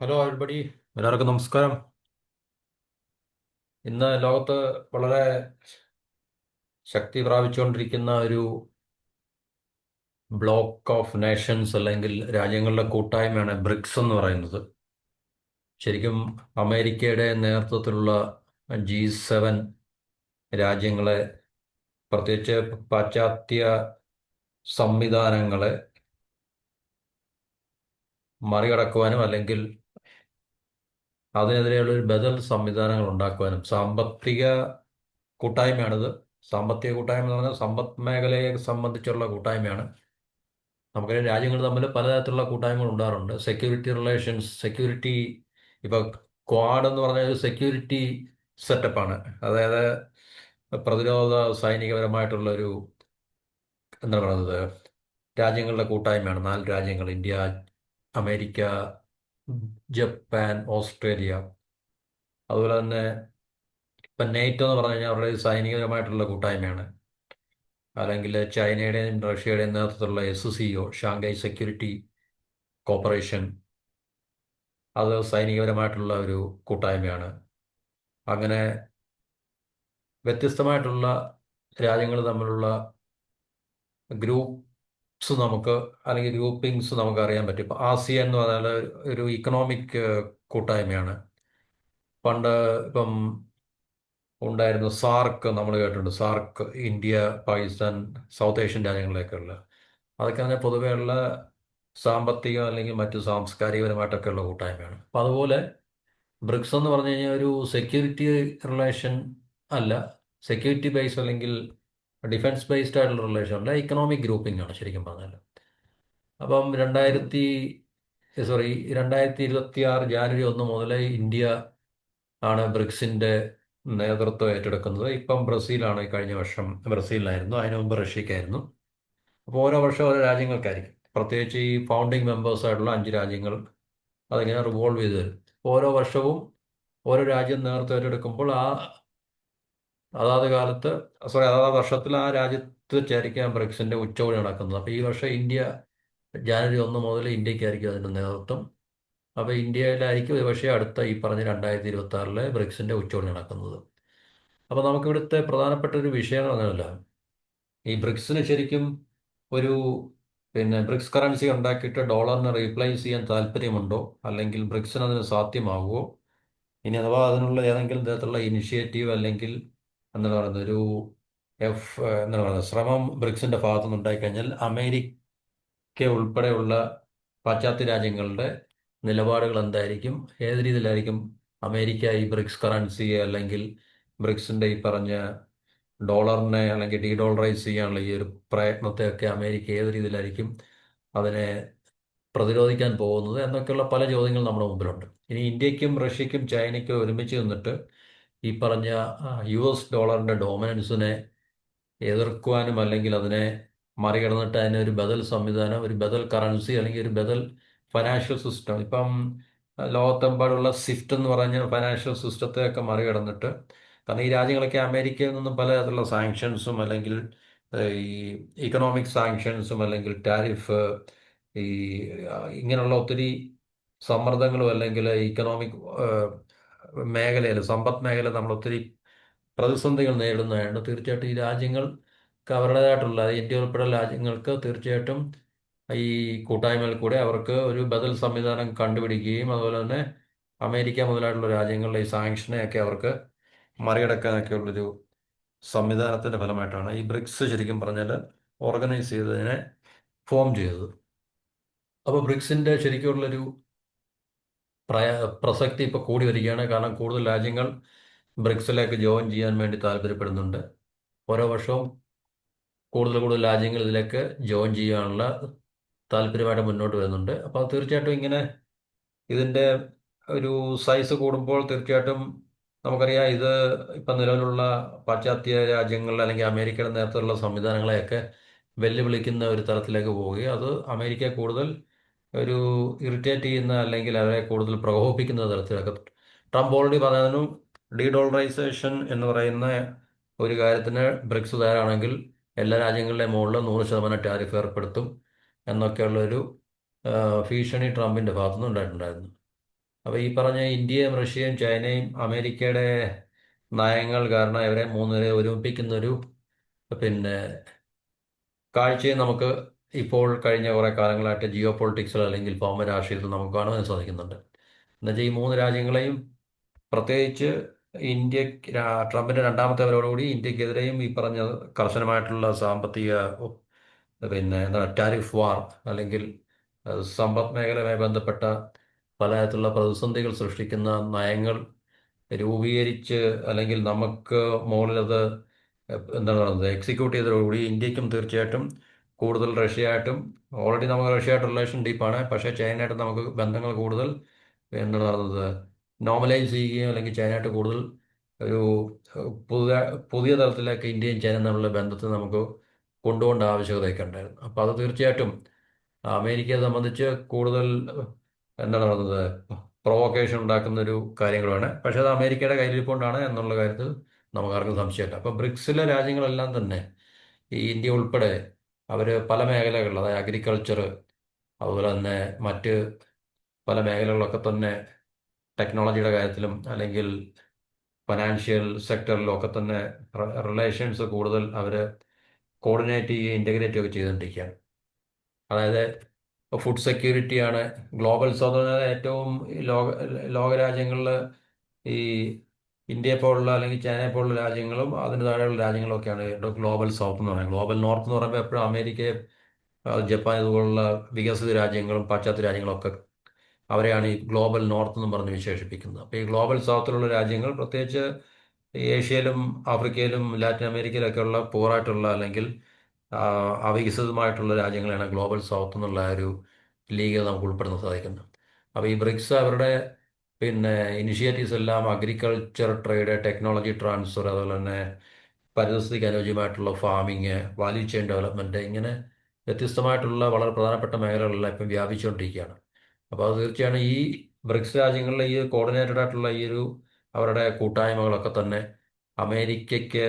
Hello everybody, എല്ലാവർക്കും നമസ്കാരം. ഇന്ന് ലോകത്ത് വളരെ ശക്തി പ്രാപിച്ചുകൊണ്ടിരിക്കുന്ന ഒരു ബ്ലോക്ക് ഓഫ് നേഷൻസ് അല്ലെങ്കിൽ രാജ്യങ്ങളുടെ കൂട്ടായ്മയാണ് ബ്രിക്സ് എന്ന് പറയുന്നത്. ശരിക്കും അമേരിക്കയുടെ നേതൃത്വത്തിലുള്ള G7 രാജ്യങ്ങളെ, പ്രത്യേകിച്ച് പാശ്ചാത്യ സംവിധാനങ്ങളെ മറികടക്കുവാനും അല്ലെങ്കിൽ അതിനെതിരെയുള്ള ഒരു ബദൽ സംവിധാനങ്ങൾ ഉണ്ടാക്കുവാനും സാമ്പത്തിക കൂട്ടായ്മയാണിത്. സാമ്പത്തിക കൂട്ടായ്മ എന്ന് പറഞ്ഞാൽ സമ്പദ് മേഖലയെ സംബന്ധിച്ചുള്ള കൂട്ടായ്മയാണ്. നമുക്കറിയാം, രാജ്യങ്ങൾ തമ്മിൽ പലതരത്തിലുള്ള കൂട്ടായ്മകൾ ഉണ്ടാകാറുണ്ട്. സെക്യൂരിറ്റി റിലേഷൻസ്, സെക്യൂരിറ്റി, ഇപ്പൊ ക്വാഡ് എന്ന് പറഞ്ഞ ഒരു സെക്യൂരിറ്റി സെറ്റപ്പാണ്. അതായത് പ്രതിരോധ സൈനികപരമായിട്ടുള്ള ഒരു, എന്താ പറയുന്നത്, രാജ്യങ്ങളുടെ കൂട്ടായ്മയാണ്. 4 രാജ്യങ്ങൾ: ഇന്ത്യ, അമേരിക്ക, ജപ്പാൻ, ഓസ്ട്രേലിയ. അതുപോലെ തന്നെ ഇപ്പൊ നേറ്റോ എന്ന് പറഞ്ഞു കഴിഞ്ഞാൽ അവരുടെ സൈനികപരമായിട്ടുള്ള കൂട്ടായ്മയാണ്. അല്ലെങ്കിൽ ചൈനയുടെയും റഷ്യയുടെയും നേതൃത്വത്തിലുള്ള SCO, ഷാങ്ഹായ് സെക്യൂരിറ്റി കോപ്പറേഷൻ, അത് സൈനികപരമായിട്ടുള്ള ഒരു കൂട്ടായ്മയാണ്. അങ്ങനെ വ്യത്യസ്തമായിട്ടുള്ള രാജ്യങ്ങൾ തമ്മിലുള്ള ഗ്രൂപ്പ്സ് നമുക്ക്, അല്ലെങ്കിൽ ഗ്രൂപ്പിംഗ്സ് നമുക്ക് അറിയാൻ പറ്റും. ഇപ്പം ASEAN എന്ന് പറഞ്ഞാൽ ഒരു ഇക്കണോമിക് കൂട്ടായ്മയാണ്. പണ്ട് ഇപ്പം ഉണ്ടായിരുന്നു സാർക്ക്, നമ്മൾ കേട്ടിട്ടുണ്ട്. സാർക്ക്, ഇന്ത്യ, പാകിസ്ഥാൻ, സൗത്ത് ഏഷ്യൻ രാജ്യങ്ങളിലേക്കുള്ള, അതൊക്കെ തന്നെ പൊതുവെയുള്ള സാമ്പത്തിക അല്ലെങ്കിൽ മറ്റു സാംസ്കാരികപരമായിട്ടൊക്കെയുള്ള കൂട്ടായ്മയാണ്. അപ്പം അതുപോലെ ബ്രിക്സ് എന്ന് പറഞ്ഞു കഴിഞ്ഞാൽ ഒരു സെക്യൂരിറ്റി റിലേഷൻ അല്ല, സെക്യൂരിറ്റി ബേസ്ഡ് അല്ലെങ്കിൽ ഡിഫൻസ് ബേസ്ഡ് ആയിട്ടുള്ള റിലേഷൻ അല്ല, ഇക്കണോമിക് ഗ്രൂപ്പിംഗ് ആണ് ശരിക്കും പറഞ്ഞാൽ. അപ്പം 2026 ജാനുവരി 1 മുതൽ ഇന്ത്യ ആണ് ബ്രിക്സിന്റെ നേതൃത്വം ഏറ്റെടുക്കുന്നത്. ഇപ്പം ബ്രസീലാണ്. ഈ കഴിഞ്ഞ വർഷം ബ്രസീലിനായിരുന്നു, അതിനു മുമ്പ് റഷ്യക്കായിരുന്നു. അപ്പോൾ ഓരോ വർഷം ഓരോ രാജ്യങ്ങൾക്കായിരിക്കും. പ്രത്യേകിച്ച് ഈ ഫൗണ്ടിങ് മെമ്പേഴ്സ് ആയിട്ടുള്ള 5 രാജ്യങ്ങൾ അതിങ്ങനെ റിവോൾവ് ചെയ്ത് വരും. ഓരോ വർഷവും ഓരോ രാജ്യം നേതൃത്വം ഏറ്റെടുക്കുമ്പോൾ അതാത് കാലത്ത്, അതാത് വർഷത്തിൽ ആ രാജ്യത്ത് വെച്ചായിരിക്കും ബ്രിക്സിന്റെ ഉച്ചകോടി നടക്കുന്നത്. അപ്പോൾ ഈ വർഷം ഇന്ത്യ, ജാനുവരി 1 മുതൽ ഇന്ത്യക്കായിരിക്കും അതിന്റെ നേതൃത്വം. അപ്പോൾ ഇന്ത്യയിലായിരിക്കും ഒരു പക്ഷേ അടുത്ത ഈ പറഞ്ഞ 2026 ബ്രിക്സിന്റെ ഉച്ചകോടി നടക്കുന്നത്. അപ്പോൾ നമുക്കിവിടുത്തെ പ്രധാനപ്പെട്ട ഒരു വിഷയം എന്ന് പറഞ്ഞാൽ, ഈ ബ്രിക്സിന് ശരിക്കും ഒരു, ബ്രിക്സ് കറൻസി ഉണ്ടാക്കിയിട്ട് ഡോളറിനെ റീപ്ലേസ് ചെയ്യാൻ താല്പര്യമുണ്ടോ, അല്ലെങ്കിൽ ബ്രിക്സിന് അതിന് സാധ്യമാകുമോ? ഇനി അഥവാ അതിനുള്ള ഏതെങ്കിലും തരത്തിലുള്ള ഇനിഷ്യേറ്റീവ് അല്ലെങ്കിൽ എന്താണ് പറയുന്നത്, ഒരു എന്താണ് പറയുന്നത്, ശ്രമം ബ്രിക്സിന്റെ ഭാഗത്തുനിന്ന് ഉണ്ടായിക്കഴിഞ്ഞാൽ അമേരിക്ക ഉൾപ്പെടെയുള്ള പാശ്ചാത്യ രാജ്യങ്ങളുടെ നിലപാടുകൾ എന്തായിരിക്കും? ഏത് രീതിയിലായിരിക്കും അമേരിക്ക ഈ ബ്രിക്സ് കറൻസിയെ അല്ലെങ്കിൽ ബ്രിക്സിന്റെ ഈ പറഞ്ഞ ഡോളറിനെ അല്ലെങ്കിൽ ഡീഡോളറൈസ് ചെയ്യാനുള്ള ഈ ഒരു പ്രയത്നത്തെയൊക്കെ അമേരിക്ക ഏത് രീതിയിലായിരിക്കും അതിനെ പ്രതിരോധിക്കാൻ പോകുന്നത് എന്നൊക്കെയുള്ള പല ചോദ്യങ്ങൾ നമ്മുടെ മുമ്പിലുണ്ട്. ഇനി ഇന്ത്യക്കും റഷ്യക്കും ചൈനയ്ക്കും ഒരുമിച്ച് നിന്നിട്ട് ഈ പറഞ്ഞ US ഡോളറിന്റെ ഡോമിനൻസിനെ എതിർക്കുവാനും അല്ലെങ്കിൽ അതിനെ മറികടന്നിട്ട് അതിനൊരു ബദൽ സംവിധാനം, ഒരു ബദൽ കറൻസി അല്ലെങ്കിൽ ഒരു ബദൽ ഫൈനാൻഷ്യൽ സിസ്റ്റം, ഇപ്പം ലോകത്തെമ്പാടുള്ള സ്വിഫ്റ്റ് എന്ന് പറഞ്ഞ ഫൈനാൻഷ്യൽ സിസ്റ്റത്തെയൊക്കെ മറികടന്നിട്ട്, കാരണം ഈ രാജ്യങ്ങളൊക്കെ അമേരിക്കയിൽ നിന്നും പലതരത്തിലുള്ള സാങ്ഷൻസും അല്ലെങ്കിൽ ഈ ഇക്കണോമിക് സാങ്ഷൻസും അല്ലെങ്കിൽ ടാരിഫ്, ഈ ഇങ്ങനെയുള്ള ഒത്തിരി സമ്മർദ്ദങ്ങളും അല്ലെങ്കിൽ ഇക്കണോമിക് മേഖലയിൽ, സമ്പദ് മേഖല നമ്മൾ ഒത്തിരി പ്രതിസന്ധികൾ നേരിടുന്നതായിട്ട് തീർച്ചയായിട്ടും ഈ രാജ്യങ്ങൾക്ക് അവരുടേതായിട്ടുള്ള, ഇന്ത്യ ഉൾപ്പെടെ രാജ്യങ്ങൾക്ക് തീർച്ചയായിട്ടും ഈ കൂട്ടായ്മയിൽ കൂടെ അവർക്ക് ഒരു ബദൽ സംവിധാനം കണ്ടുപിടിക്കുകയും അതുപോലെ തന്നെ അമേരിക്ക മുതലായിട്ടുള്ള രാജ്യങ്ങളുടെ ഈ സാങ്ഷനെയൊക്കെ അവർക്ക് മറികടക്കാനൊക്കെ ഉള്ളൊരു സംവിധാനത്തിന്റെ ഫലമായിട്ടാണ് ഈ ബ്രിക്സ് ശരിക്കും പറഞ്ഞാൽ ഓർഗനൈസ് ചെയ്തതിനെ ഫോം ചെയ്തത്. അപ്പോൾ ബ്രിക്സിന്റെ ശരിക്കുള്ളൊരു പ്രസക്തി ഇപ്പോൾ കൂടി വരികയാണ്. കാരണം കൂടുതൽ രാജ്യങ്ങൾ ബ്രിക്സിലേക്ക് ജോയിൻ ചെയ്യാൻ വേണ്ടി താല്പര്യപ്പെടുന്നുണ്ട്. ഓരോ വർഷവും കൂടുതൽ കൂടുതൽ രാജ്യങ്ങൾ ഇതിലേക്ക് ജോയിൻ ചെയ്യാനുള്ള താല്പര്യമായിട്ട് മുന്നോട്ട് വരുന്നുണ്ട്. അപ്പോൾ തീർച്ചയായിട്ടും ഇങ്ങനെ ഇതിൻ്റെ ഒരു സൈസ് കൂടുമ്പോൾ തീർച്ചയായിട്ടും നമുക്കറിയാം, ഇത് ഇപ്പം നിലവിലുള്ള പാശ്ചാത്യ രാജ്യങ്ങളിൽ അല്ലെങ്കിൽ അമേരിക്കയുടെ നേതൃത്വത്തിലുള്ള സംവിധാനങ്ങളെയൊക്കെ വെല്ലുവിളിക്കുന്ന ഒരു തലത്തിലേക്ക് പോവുകയും അത് അമേരിക്കയെ കൂടുതൽ ഒരു ഇറിറ്റേറ്റ് ചെയ്യുന്ന അല്ലെങ്കിൽ അവരെ കൂടുതൽ പ്രകോപിപ്പിക്കുന്ന തരത്തിലൊക്കെ. ട്രംപ് ഓൾറെഡി പറഞ്ഞതിനും ഡീഡോളറൈസേഷൻ എന്ന് പറയുന്ന ഒരു കാര്യത്തിന് ബ്രിക്സ് തയ്യാറാണെങ്കിൽ എല്ലാ രാജ്യങ്ങളുടെയും മുകളിൽ 100% ടാരിഫ് ഏർപ്പെടുത്തും എന്നൊക്കെയുള്ളൊരു ഭീഷണി ട്രംപിന്റെ ഭാഗത്തുനിന്ന് ഉണ്ടായിട്ടുണ്ടായിരുന്നു. അപ്പോൾ ഈ പറഞ്ഞ ഇന്ത്യയും റഷ്യയും ചൈനയും അമേരിക്കയുടെ നയങ്ങൾ കാരണം ഇവരെ മൂന്നുപേരെ ഒരുമിപ്പിക്കുന്ന ഒരു പിന്നെ കാഴ്ചയും നമുക്ക് ഇപ്പോൾ കഴിഞ്ഞ കുറേ കാലങ്ങളായിട്ട് ജിയോ പൊളിറ്റിക്സിൽ അല്ലെങ്കിൽ ഭൗമ രാഷ്ട്രീയത്തിൽ നമുക്ക് കാണുവാൻ സാധിക്കുന്നുണ്ട്. എന്നുവെച്ചാൽ ഈ മൂന്ന് രാജ്യങ്ങളെയും പ്രത്യേകിച്ച് ഇന്ത്യ ട്രംപിന്റെ രണ്ടാമത്തെ വരവോടുകൂടി ഇന്ത്യക്കെതിരെയും ഈ പറഞ്ഞ കർശനമായിട്ടുള്ള സാമ്പത്തിക എന്താണ് ടാരിഫ് വാർ അല്ലെങ്കിൽ സമ്പദ് മേഖലയുമായി ബന്ധപ്പെട്ട പലതരത്തിലുള്ള പ്രതിസന്ധികൾ സൃഷ്ടിക്കുന്ന നയങ്ങൾ രൂപീകരിച്ച് അല്ലെങ്കിൽ നമുക്ക് മുകളിലത് എന്താണ് പറയുന്നത് എക്സിക്യൂട്ട് ചെയ്തതോടുകൂടി ഇന്ത്യക്കും തീർച്ചയായിട്ടും കൂടുതൽ റഷ്യയായിട്ടും ഓൾറെഡി നമുക്ക് റഷ്യയായിട്ട് റിലേഷൻ ഡീപ്പാണ്, പക്ഷേ ചൈനയായിട്ട് നമുക്ക് ബന്ധങ്ങൾ കൂടുതൽ എന്താണ് പറയുന്നത് നോർമലൈസ് ചെയ്യുകയും അല്ലെങ്കിൽ ചൈനയായിട്ട് കൂടുതൽ ഒരു പുതിയ പുതിയ തലത്തിലേക്ക് ഇന്ത്യയും ചൈനയും തമ്മിലുള്ള ബന്ധത്തെ നമുക്ക് കൊണ്ടുപോകേണ്ട ആവശ്യകതയൊക്കെ ഉണ്ടായിരുന്നു. അപ്പോൾ അത് തീർച്ചയായിട്ടും അമേരിക്കയെ സംബന്ധിച്ച് കൂടുതൽ എന്താണ് പറയുന്നത് പ്രൊവോക്കേഷൻ ഉണ്ടാക്കുന്ന ഒരു കാര്യങ്ങളാണ്. പക്ഷേ അത് അമേരിക്കയുടെ കയ്യിലിരിപ്പുകൊണ്ടാണ് എന്നുള്ള കാര്യത്തിൽ നമുക്കാർക്കും സംശയമില്ല. അപ്പോൾ ബ്രിക്സിലെ രാജ്യങ്ങളെല്ലാം തന്നെ ഈ ഇന്ത്യ ഉൾപ്പെടെ അവർ പല മേഖലകളിൽ, അതായത് അഗ്രികൾച്ചർ, അതുപോലെ തന്നെ മറ്റ് പല മേഖലകളിലൊക്കെ തന്നെ ടെക്നോളജിയുടെ കാര്യത്തിലും അല്ലെങ്കിൽ ഫിനാൻഷ്യൽ സെക്ടറിലും ഒക്കെ തന്നെ റിലേഷൻസ് കൂടുതൽ അവർ കോർഡിനേറ്റ് ചെയ്യുകയും ഇൻ്റഗ്രേറ്റ് ഒക്കെ ചെയ്തുകൊണ്ടിരിക്കുകയാണ്. അതായത് ഫുഡ് സെക്യൂരിറ്റിയാണ് ഗ്ലോബൽ സൗത്ത്, ഏറ്റവും ലോക ലോകരാജ്യങ്ങളിൽ ഈ ഇന്ത്യയെ പോലുള്ള അല്ലെങ്കിൽ ചൈനയെ പോലുള്ള രാജ്യങ്ങളും അതിന് താഴെയുള്ള രാജ്യങ്ങളൊക്കെയാണ് ഗ്ലോബൽ സൗത്ത് എന്ന് പറയുന്നത്. ഗ്ലോബൽ നോർത്ത് എന്ന് പറയുമ്പോൾ എപ്പോഴും അമേരിക്കയെ ജപ്പാൻ ഇതുപോലുള്ള വികസിത രാജ്യങ്ങളും പാശ്ചാത്യ രാജ്യങ്ങളൊക്കെ അവരെയാണ് ഈ ഗ്ലോബൽ നോർത്ത് എന്ന് പറഞ്ഞ് വിശേഷിപ്പിക്കുന്നത്. അപ്പോൾ ഈ ഗ്ലോബൽ സൗത്തിലുള്ള രാജ്യങ്ങൾ പ്രത്യേകിച്ച് ഏഷ്യയിലും ആഫ്രിക്കയിലും ലാറ്റിൻ അമേരിക്കയിലൊക്കെയുള്ള പൂറായിട്ടുള്ള അല്ലെങ്കിൽ അവികസിതമായിട്ടുള്ള രാജ്യങ്ങളാണ് ഗ്ലോബൽ സൗത്ത് എന്നുള്ള ഒരു ലീഗിൽ നമുക്ക് ഉൾപ്പെടുത്താൻ സാധിക്കുന്നത്. അപ്പോൾ ഈ ബ്രിക്സ് അവരുടെ ഇനിഷ്യേറ്റീവ്സ് എല്ലാം അഗ്രികൾച്ചർ, ട്രേഡ്, ടെക്നോളജി ട്രാൻസ്ഫർ, അതുപോലെ തന്നെ പരിസ്ഥിതിക്ക് അനുയോജ്യമായിട്ടുള്ള ഫാമിങ്, വാല്യൂ ചെയിൻ ഡെവലപ്മെൻറ്റ്, ഇങ്ങനെ വ്യത്യസ്തമായിട്ടുള്ള വളരെ പ്രധാനപ്പെട്ട മേഖലകളെല്ലാം ഇപ്പം വ്യാപിച്ചുകൊണ്ടിരിക്കുകയാണ്. അപ്പോൾ അത് തീർച്ചയാണ് ഈ ബ്രിക്സ് രാജ്യങ്ങളിലെ ഈ കോർഡിനേറ്റഡ് ആയിട്ടുള്ള ഈ ഒരു അവരുടെ കൂട്ടായ്മകളൊക്കെ തന്നെ അമേരിക്കയ്ക്ക്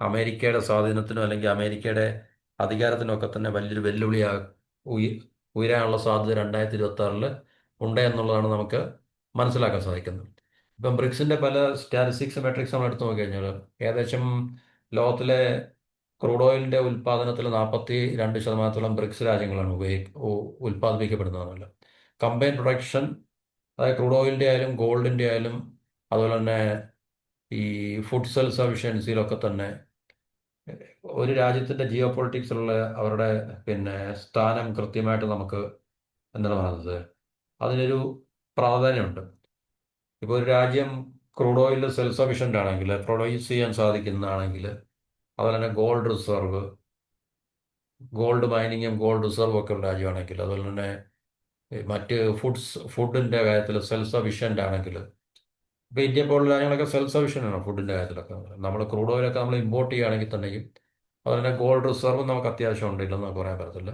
അമേരിക്കയുടെ സ്വാധീനത്തിനും അല്ലെങ്കിൽ അമേരിക്കയുടെ അധികാരത്തിനും ഒക്കെ തന്നെ വലിയൊരു വെല്ലുവിളിയാ ഉയരാനുള്ള സാധ്യത 2026 ഉണ്ട് എന്നുള്ളതാണ് നമുക്ക് മനസ്സിലാക്കാൻ സാധിക്കുന്നത്. ഇപ്പം ബ്രിക്സിന്റെ പല സ്റ്റാറ്റിസ്റ്റിക്സ് മെട്രിക്സ് നമ്മൾ എടുത്തു നോക്കിക്കഴിഞ്ഞാൽ ഏകദേശം ലോകത്തിലെ ക്രൂഡ് ഓയിലിന്റെ ഉൽപ്പാദനത്തിൽ 42% ബ്രിക്സ് രാജ്യങ്ങളാണ് ഉൽപ്പാദിപ്പിക്കപ്പെടുന്നതല്ല. കമ്പൈൻ പ്രൊഡക്ഷൻ, അതായത് ക്രൂഡ് ഓയിലിന്റെ ആയാലും ഗോൾഡിന്റെ ആയാലും അതുപോലെ തന്നെ ഈ ഫുഡ് സെൽഫ് സഫിഷ്യൻസിയിലൊക്കെ തന്നെ ഒരു രാജ്യത്തിന്റെ ജിയോ പൊളിറ്റിക്സിലുള്ള അവരുടെ സ്ഥാനം കൃത്യമായിട്ട് നമുക്ക് എന്താണ് പറയുന്നത് അതിനൊരു പ്രാധാന്യമുണ്ട്. ഇപ്പോൾ ഒരു രാജ്യം ക്രൂഡ് ഓയിലിൽ സെൽഫ് സഫിഷ്യൻ്റ് ആണെങ്കിൽ, പ്രൊഡ്യൂസ് ചെയ്യാൻ സാധിക്കുന്നതാണെങ്കിൽ, അതുപോലെ തന്നെ ഗോൾഡ് മൈനിങ്ങും ഗോൾഡ് റിസർവും ഒക്കെ ഉള്ള രാജ്യമാണെങ്കിൽ, അതുപോലെ തന്നെ മറ്റ് ഫുഡിൻ്റെ കാര്യത്തിൽ സെൽഫ് സഫിഷ്യൻ്റ് ആണെങ്കിൽ, ഇപ്പോൾ ഇന്ത്യ പോലുള്ള രാജ്യങ്ങളൊക്കെ സെൽഫ് സഫിഷ്യൻ്റ് ആണ് ഫുഡിൻ്റെ കാര്യത്തിലൊക്കെ. നമ്മൾ ക്രൂഡ് ഓയിലൊക്കെ നമ്മൾ ഇമ്പോർട്ട് ചെയ്യുകയാണെങ്കിൽ തന്നെയും അതുപോലെ തന്നെ ഗോൾഡ് റിസർവും നമുക്ക് അത്യാവശ്യം ഉണ്ടില്ലെന്ന് നമുക്ക് പറയാൻ പറ്റത്തില്ല.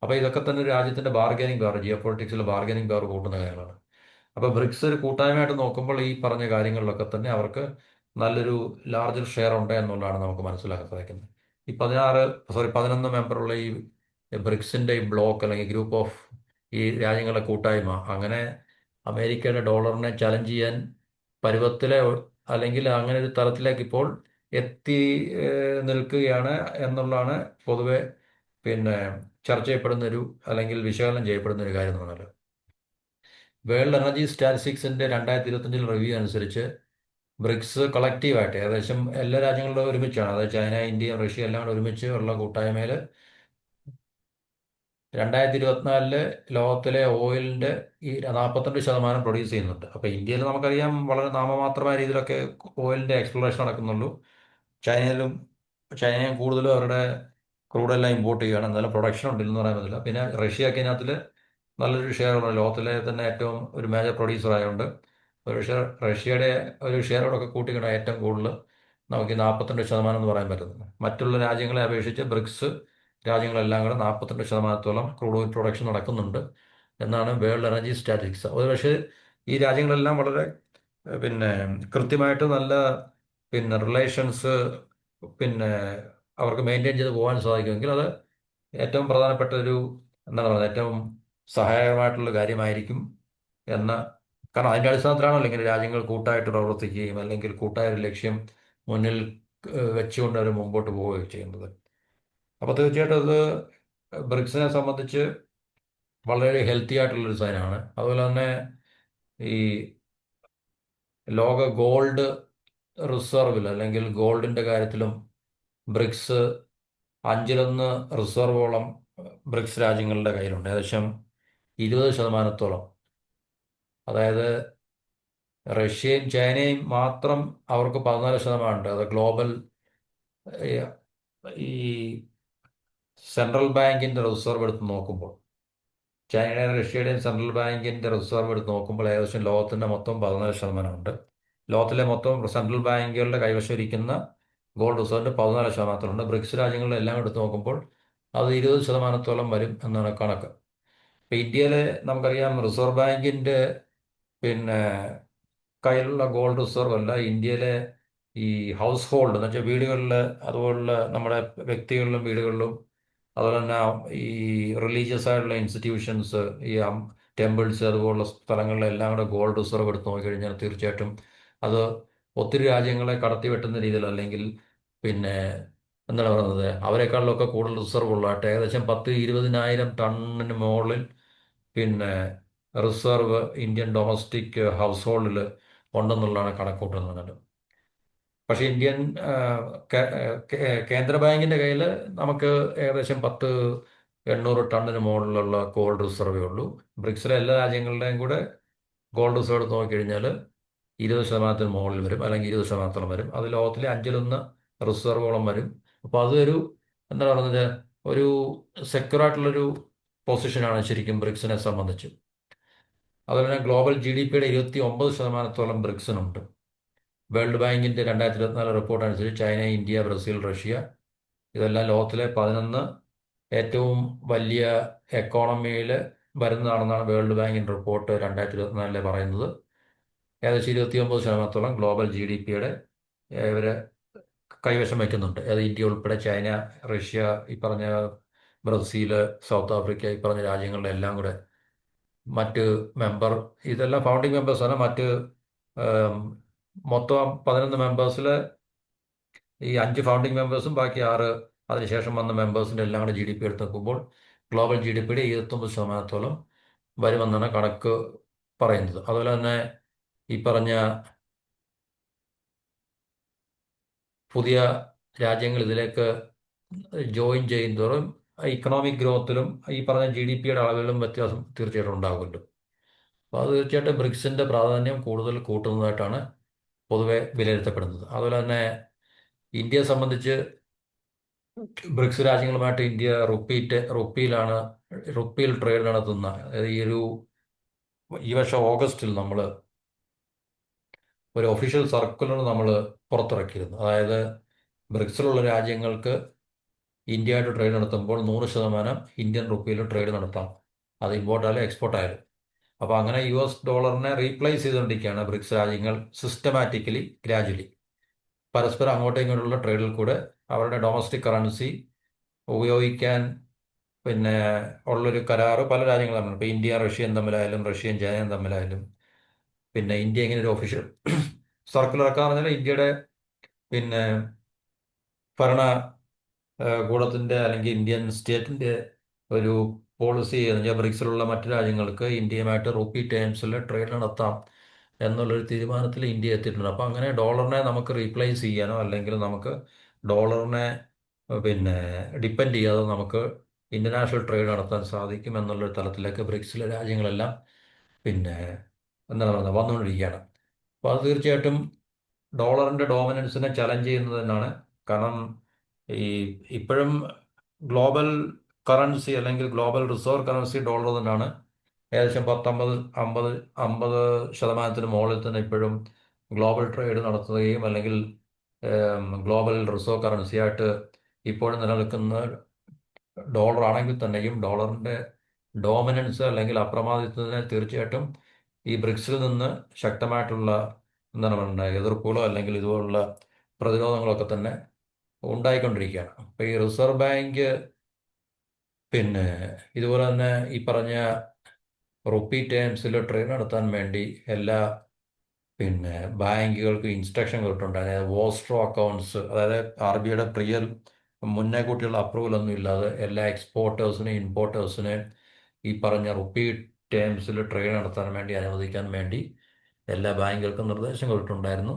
അപ്പോൾ ഇതൊക്കെ തന്നെ ഒരു രാജ്യത്തിൻ്റെ ബാർഗനിങ് പവർ, ജിയോ പൊളിറ്റിക്സിൽ ബാർഗനിങ് പവർ കൂട്ടുന്ന കാര്യങ്ങളാണ്. അപ്പോൾ ബ്രിക്സ് ഒരു കൂട്ടായ്മയായിട്ട് നോക്കുമ്പോൾ ഈ പറഞ്ഞ കാര്യങ്ങളിലൊക്കെ തന്നെ അവർക്ക് നല്ലൊരു ലാർജർ ഷെയർ ഉണ്ട് എന്നുള്ളതാണ് നമുക്ക് മനസ്സിലാക്കാൻ സാധിക്കുന്നത്. ഈ 11 മെമ്പറുള്ള ഈ ബ്രിക്സിൻ്റെ ഈ ബ്ലോക്ക് അല്ലെങ്കിൽ ഗ്രൂപ്പ് ഓഫ് ഈ രാജ്യങ്ങളുടെ കൂട്ടായ്മ അങ്ങനെ അമേരിക്കയുടെ ഡോളറിനെ ചലഞ്ച് ചെയ്യാൻ പരുവത്തിലെ അല്ലെങ്കിൽ അങ്ങനെ ഒരു തലത്തിലേക്ക് ഇപ്പോൾ എത്തി നിൽക്കുകയാണ് എന്നുള്ളതാണ് പൊതുവെ പിന്നെ ചർച്ച ചെയ്യപ്പെടുന്ന ഒരു അല്ലെങ്കിൽ വിശകലനം ചെയ്യപ്പെടുന്ന ഒരു കാര്യം എന്ന് പറഞ്ഞാൽ. വേൾഡ് എനർജി സ്റ്റാറ്റിസ്റ്റിക്സിന്റെ 2025 റിവ്യൂ അനുസരിച്ച് ബ്രിക്സ് കളക്റ്റീവായിട്ട് ഏകദേശം എല്ലാ രാജ്യങ്ങളും ഒരുമിച്ചാണ്, അതായത് ചൈന, ഇന്ത്യ, റഷ്യ എല്ലാം കൂടെ ഒരുമിച്ച് ഉള്ള കൂട്ടായ്മയിൽ 2024 ലോകത്തിലെ ഓയിലിന്റെ ഈ 42% പ്രൊഡ്യൂസ് ചെയ്യുന്നുണ്ട്. അപ്പോൾ ഇന്ത്യയിൽ നമുക്കറിയാം വളരെ നാമമാത്രമായ രീതിയിലൊക്കെ ഓയിലിന്റെ എക്സ്പ്ലോറേഷൻ നടക്കുന്നുള്ളൂ. ചൈനയും കൂടുതലും അവരുടെ ക്രൂഡെല്ലാം ഇമ്പോർട്ട് ചെയ്യുകയാണ്, എന്നാലും പ്രൊഡക്ഷൻ ഉണ്ടില്ലെന്ന് പറയാൻ പറ്റില്ല. പിന്നെ റഷ്യയൊക്കെ ഇതിനകത്തിൽ നല്ലൊരു ഷെയർ ഉണ്ട്, ലോകത്തിലെ തന്നെ ഏറ്റവും ഒരു മേജർ പ്രൊഡ്യൂസർ ആയതുകൊണ്ട് റഷ്യയുടെ ഒരു ഷെയറോടൊക്കെ കൂട്ടിക്കണം ഏറ്റവും കൂടുതൽ നമുക്ക് 42% എന്ന് പറയാൻ പറ്റുന്നത്. മറ്റുള്ള രാജ്യങ്ങളെ അപേക്ഷിച്ച് ബ്രിക്സ് രാജ്യങ്ങളെല്ലാം കൂടെ 42%-ഓളം ക്രൂഡ് ഓയിൽ പ്രൊഡക്ഷൻ നടക്കുന്നുണ്ട് എന്നാണ് വേൾഡ് എനർജി സ്റ്റാറ്റിസ്റ്റിക്സ്. അത് പക്ഷേ ഈ രാജ്യങ്ങളെല്ലാം വളരെ പിന്നെ കൃത്യമായിട്ട് നല്ല റിലേഷൻസ് പിന്നെ അവർക്ക് മെയിൻറ്റെയിൻ ചെയ്ത് പോകാൻ സാധിക്കുമെങ്കിൽ അത് ഏറ്റവും പ്രധാനപ്പെട്ട ഒരു എന്താണ് പറയുന്നത് ഏറ്റവും സഹായകമായിട്ടുള്ള കാര്യമായിരിക്കും എന്ന കാരണം അതിൻ്റെ അടിസ്ഥാനത്തിലാണല്ലോ ഇങ്ങനെ രാജ്യങ്ങൾ കൂട്ടായിട്ട് പ്രവർത്തിക്കുകയും അല്ലെങ്കിൽ കൂട്ടായ ഒരു ലക്ഷ്യം മുന്നിൽ വെച്ചുകൊണ്ട് അവർ മുമ്പോട്ട് പോവുകയും ചെയ്യുന്നത്. അപ്പോൾ തീർച്ചയായിട്ടും അത് ബ്രിക്സിനെ സംബന്ധിച്ച് വളരെ ഹെൽത്തി ആയിട്ടുള്ളൊരു സൈനാണ്. അതുപോലെ തന്നെ ഈ ലോക ഗോൾഡ് റിസർവിൽ അല്ലെങ്കിൽ ഗോൾഡിൻ്റെ കാര്യത്തിലും ബ്രിക്സ് അഞ്ചിലൊന്ന് റിസർവോളം ബ്രിക്സ് രാജ്യങ്ങളുടെ കയ്യിലുണ്ട്. ഏകദേശം 20%. അതായത് റഷ്യയും ചൈനയും മാത്രം അവർക്ക് 14% അത് ഗ്ലോബൽ ഏഹ്, ഈ സെൻട്രൽ ബാങ്കിന്റെ റിസർവ് എടുത്ത് നോക്കുമ്പോൾ, ചൈനയുടെയും റഷ്യയുടെയും സെൻട്രൽ ബാങ്കിന്റെ റിസർവ് എടുത്ത് നോക്കുമ്പോൾ ഏകദേശം ലോകത്തിന്റെ മൊത്തം 14%. ലോകത്തിലെ മൊത്തം സെൻട്രൽ ബാങ്കുകളുടെ കൈവശം ഇരിക്കുന്ന ഗോൾഡ് റിസർവിന്റെ 14%. ബ്രിക്സ് രാജ്യങ്ങളുടെ എല്ലാം എടുത്ത് നോക്കുമ്പോൾ അത് 20%-ഓളം വരും എന്നാണ് കണക്ക്. ഇപ്പൊ ഇന്ത്യയിലെ നമുക്കറിയാം റിസർവ് ബാങ്കിന്റെ പിന്നെ കയ്യിലുള്ള ഗോൾഡ് റിസർവ് അല്ല, ഇന്ത്യയിലെ ഈ ഹൗസ് ഹോൾഡ് എന്ന് വെച്ചാൽ വീടുകളിൽ, അതുപോലുള്ള നമ്മുടെ വ്യക്തികളിലും വീടുകളിലും, അതുപോലെ തന്നെ ഈ റിലീജിയസ് ആയിട്ടുള്ള ഇൻസ്റ്റിറ്റ്യൂഷൻസ്, ഈ ടെമ്പിൾസ് അതുപോലുള്ള സ്ഥലങ്ങളിലെല്ലാം കൂടെ ഗോൾഡ് റിസർവ് എടുത്ത് നോക്കിക്കഴിഞ്ഞാൽ തീർച്ചയായിട്ടും അത് ഒത്തിരി രാജ്യങ്ങളെ കടത്തി വെട്ടുന്ന രീതിയിൽ, അല്ലെങ്കിൽ പിന്നെ എന്താണ് പറയുന്നത്, അവരെക്കാളിലൊക്കെ കൂടുതൽ റിസർവ് ഉള്ളതായിട്ട് ഏകദേശം 10-20,000 മുകളിൽ പിന്നെ റിസർവ് ഇന്ത്യൻ ഡൊമസ്റ്റിക് ഹൗസ് ഹോൾഡിൽ ഉണ്ടെന്നുള്ളതാണ് കണക്കൂട്ടുന്നത്. പക്ഷേ ഇന്ത്യൻ ആ, കേന്ദ്ര ബാങ്കിന്റെ കയ്യിൽ നമുക്ക് ഏകദേശം 10-800 ടണ്ണിന് മുകളിലുള്ള ഗോൾഡ് റിസർവേ ഉള്ളൂ. ബ്രിക്സിലെ എല്ലാ രാജ്യങ്ങളുടെയും കൂടെ ഗോൾഡ് റിസർവ് എടുത്ത് നോക്കിക്കഴിഞ്ഞാൽ 20%-ന് മുകളിൽ വരും, അല്ലെങ്കിൽ 20%-ഓളം വരും. അത് ലോകത്തിലെ അഞ്ചിലൊന്ന് റിസർവോളം വരും. അപ്പോൾ അതൊരു എന്താ പറയുന്നത്, ഒരു സെക്യൂർ ആയിട്ടുള്ളൊരു പൊസിഷനാണ് ശരിക്കും ബ്രിക്സിനെ സംബന്ധിച്ച്. അതുപോലെ തന്നെ ഗ്ലോബൽ GDP-യുടെ 29%-ഓളം ബ്രിക്സിനുണ്ട്. വേൾഡ് ബാങ്കിന്റെ 2024 റിപ്പോർട്ട് അനുസരിച്ച് ചൈന, ഇന്ത്യ, ബ്രസീൽ, റഷ്യ ഇതെല്ലാം ലോകത്തിലെ 11 ഏറ്റവും വലിയ എക്കോണമിയിൽ വരുന്നതാണെന്നാണ് വേൾഡ് ബാങ്കിന്റെ റിപ്പോർട്ട് 2024 പറയുന്നത്. ഏകദേശം 29%-ഓളം ഗ്ലോബൽ GDP-യുടെ ഇവര് കൈവശം വയ്ക്കുന്നുണ്ട്. അത് ഇന്ത്യ ഉൾപ്പെടെ ചൈന, റഷ്യ, ഈ പറഞ്ഞ ബ്രസീല്, സൗത്ത് ആഫ്രിക്ക, ഈ പറഞ്ഞ രാജ്യങ്ങളുടെ എല്ലാം കൂടെ മറ്റ് മെമ്പർ, ഇതെല്ലാം ഫൗണ്ടിങ് മെമ്പേഴ്സാണ്. മറ്റ് ഏം, മൊത്തം 11 മെമ്പേഴ്സിൽ ഈ 5 ഫൗണ്ടിങ് മെമ്പേഴ്സും ബാക്കി 6 അതിനുശേഷം വന്ന മെമ്പേഴ്സിൻ്റെ എല്ലാം കൂടെ GDP എടുത്ത് നോക്കുമ്പോൾ ഗ്ലോബൽ GDP-യുടെ 29%-ഓളം വരുമെന്നാണ് കണക്ക് പറയുന്നത്. അതുപോലെ തന്നെ ഈ പറഞ്ഞ പുതിയ രാജ്യങ്ങൾ ഇതിലേക്ക് ജോയിൻ ചെയ്യുന്നതോറും ഇക്കണോമിക് ഗ്രോത്തിലും ഈ പറഞ്ഞ GDP-യുടെ അളവിലും വ്യത്യാസം തീർച്ചയായിട്ടും ഉണ്ടാകുമല്ലോ. അപ്പോൾ അത് തീർച്ചയായിട്ടും ബ്രിക്സിന്റെ പ്രാധാന്യം കൂടുതൽ കൂട്ടുന്നതായിട്ടാണ് പൊതുവെ വിലയിരുത്തപ്പെടുന്നത്. അതുപോലെ തന്നെ ഇന്ത്യയെ സംബന്ധിച്ച് ബ്രിക്സ് രാജ്യങ്ങളുമായിട്ട് ഇന്ത്യ റുപ്പിയിലാണ് റുപ്പിയിൽ ട്രേഡ് നടത്തുന്ന, അതായത് ഈ വർഷം ഓഗസ്റ്റിൽ നമ്മൾ ഒരു ഒഫീഷ്യൽ സർക്കുലർ നമ്മൾ പുറത്തിറക്കിയിരുന്നു. അതായത് ബ്രിക്സിലുള്ള രാജ്യങ്ങൾക്ക് ഇന്ത്യയായിട്ട് ട്രേഡ് നടത്തുമ്പോൾ 100% ഇന്ത്യൻ റുപ്പിയിൽ ട്രേഡ് നടത്താം, അത് ഇമ്പോർട്ട് ആയാലും എക്സ്പോർട്ട് ആയാലും. അപ്പോൾ അങ്ങനെ US ഡോളറിനെ റീപ്ലേസ് ചെയ്തുകൊണ്ടിരിക്കുകയാണ് ബ്രിക്സ് രാജ്യങ്ങൾ സിസ്റ്റമാറ്റിക്കലി, ഗ്രാജുവലി. പരസ്പരം അങ്ങോട്ടും ഇങ്ങോട്ടുള്ള ട്രേഡിൽ കൂടെ അവരുടെ ഡൊമസ്റ്റിക് കറൻസി ഉപയോഗിക്കാൻ പിന്നെ ഉള്ളൊരു കരാറ് പല രാജ്യങ്ങളും തമ്മിൽ, ഇപ്പോൾ ഇന്ത്യ റഷ്യയും തമ്മിലായാലും റഷ്യയും ചൈനയും തമ്മിലായാലും, പിന്നെ ഇന്ത്യ ഇങ്ങനെ ഒരു ഒഫീഷ്യൽ സർക്കുലർ ഇറക്കാന്ന് പറഞ്ഞാൽ ഇന്ത്യയുടെ പിന്നെ ഭരണ കൂടത്തിൻ്റെ അല്ലെങ്കിൽ ഇന്ത്യൻ സ്റ്റേറ്റിൻ്റെ ഒരു പോളിസി എന്ന് വെച്ചാൽ ബ്രിക്സിലുള്ള മറ്റു രാജ്യങ്ങൾക്ക് ഇന്ത്യയുമായിട്ട് റുപ്പി ടേംസിൽ ട്രേഡ് നടത്താം എന്നുള്ളൊരു തീരുമാനത്തിൽ ഇന്ത്യ എത്തിയിട്ടുണ്ട്. അപ്പോൾ അങ്ങനെ ഡോളറിനെ നമുക്ക് റീപ്ലേസ് ചെയ്യാനോ അല്ലെങ്കിൽ നമുക്ക് ഡോളറിനെ പിന്നെ ഡിപ്പെൻഡ് ചെയ്യാതെ നമുക്ക് ഇന്റർനാഷണൽ ട്രേഡ് നടത്താൻ സാധിക്കും എന്നുള്ളൊരു തലത്തിലേക്ക് ബ്രിക്സിലെ രാജ്യങ്ങളെല്ലാം പിന്നെ എന്താണ് പറയുന്നത് വന്നുകൊണ്ടിരിക്കുകയാണ്. അപ്പോൾ അത് തീർച്ചയായിട്ടും ഡോളറിന്റെ ഡോമിനൻസിനെ ചലഞ്ച് ചെയ്യുന്നത് തന്നെയാണ്. കാരണം ഈ ഇപ്പോഴും ഗ്ലോബൽ കറൻസി അല്ലെങ്കിൽ ഗ്ലോബൽ റിസർവ് കറൻസി ഡോളർ തന്നെയാണ്. ഏകദേശം 19, 50, 50% മുകളിൽ തന്നെ ഇപ്പോഴും ഗ്ലോബൽ ട്രേഡ് നടത്തുകയും അല്ലെങ്കിൽ ഗ്ലോബൽ റിസർവ് കറൻസി ആയിട്ട് ഇപ്പോഴും നിലനിൽക്കുന്ന ഡോളർ ആണെങ്കിൽ തന്നെയും ഡോളറിന്റെ ഡോമിനൻസ് അല്ലെങ്കിൽ അപ്രമാദിത്വത്തിനെ തീർച്ചയായിട്ടും ഈ ബ്രിക്സിൽ നിന്ന് ശക്തമായിട്ടുള്ള എന്താണ് പറയുന്നത് എതിർപ്പുകളോ അല്ലെങ്കിൽ ഇതുപോലുള്ള പ്രതിരോധങ്ങളൊക്കെ തന്നെ ഉണ്ടായിക്കൊണ്ടിരിക്കുകയാണ്. അപ്പോൾ ഈ റിസർവ് ബാങ്ക് പിന്നെ ഇതുപോലെ തന്നെ ഈ പറഞ്ഞ റുപ്പി ടേംസിൽ ട്രേഡ് നടത്താൻ വേണ്ടി എല്ലാ പിന്നെ ബാങ്കുകൾക്ക് ഇൻസ്ട്രക്ഷൻ കൊടുത്തിട്ടുണ്ട്. അതായത് വോസ്ട്രോ അക്കൗണ്ട്സ്, അതായത് ആർ ബിയുടെ പ്രിയർ മുന്നേ കൂട്ടിയുള്ള അപ്രൂവൽ ഒന്നും ഇല്ലാതെ എല്ലാ എക്സ്പോർട്ടേഴ്സിനെ ഇമ്പോർട്ടേഴ്സിനെ ഈ പറഞ്ഞ റുപ്പി ടേംസിൽ ട്രേഡ് നടത്താൻ വേണ്ടി അനുവദിക്കാൻ വേണ്ടി എല്ലാ ബാങ്കുകൾക്കും നിർദ്ദേശം കൊടുത്തിട്ടുണ്ടായിരുന്നു.